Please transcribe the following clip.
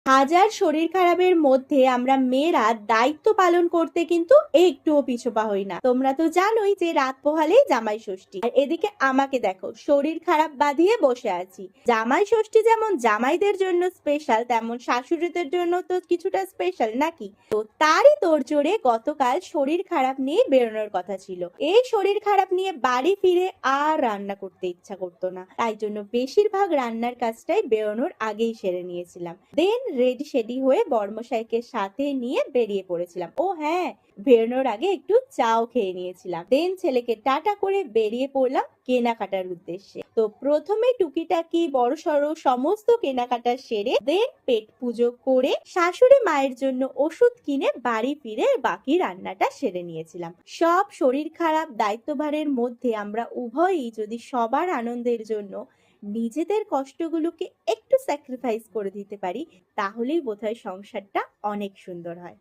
হাজার শরীর খারাপের মধ্যে আমরা মেয়েরা দায়িত্ব পালন করতে কিন্তু একটুও পিছপা হই না। তোমরা তো জানোই যে রাত পোহালেই জামাই ষষ্ঠী, আর এদিকে আমাকে দেখো শরীর খারাপ বাঁধিয়ে বসে আছি। জামাই ষষ্ঠী যেমন জামাইদের জন্য স্পেশাল, তেমন শাশুড়িদের জন্য তো কিছুটা স্পেশাল নাকি? তো তারই তোড়জোড়ে গতকাল শরীর খারাপ নিয়ে বেরোনোর কথা ছিল। এই শরীর খারাপ নিয়ে বাড়ি ফিরে আর রান্না করতে ইচ্ছা করতো না, তাই জন্য বেশিরভাগ রান্নার কাজটাই বেরোনোর আগেই সেরে নিয়েছিলাম। দেন রেডি সেডি হয়ে বর্মশাইকে সাথে নিয়ে বেরিয়ে পড়েছিলাম। ও হ্যাঁ, বেরোনোর আগে একটু চাও খেয়ে নিয়েছিলাম। দেন ছেলেকে টাটা করে বেরিয়ে পড়লাম কেনাকাটার উদ্দেশ্যে। তো প্রথমে টুকিটাকি বড় সড়ো সমস্ত কেনাকাটা সেরে দেন পেট পুজো করে শাশুড়ি মায়ের জন্য ওষুধ কিনে বাড়ি ফিরে বাকি রান্নাটা সেরে নিয়েছিলাম। সব শরীর খারাপ দায়িত্বভারের মধ্যে আমরা উভয়ই যদি সবার আনন্দের জন্য নিজেদের কষ্টগুলোকে একটু স্যাক্রিফাইস করে দিতে পারি, তাহলেই বোধহয় সংসারটা অনেক সুন্দর হয়।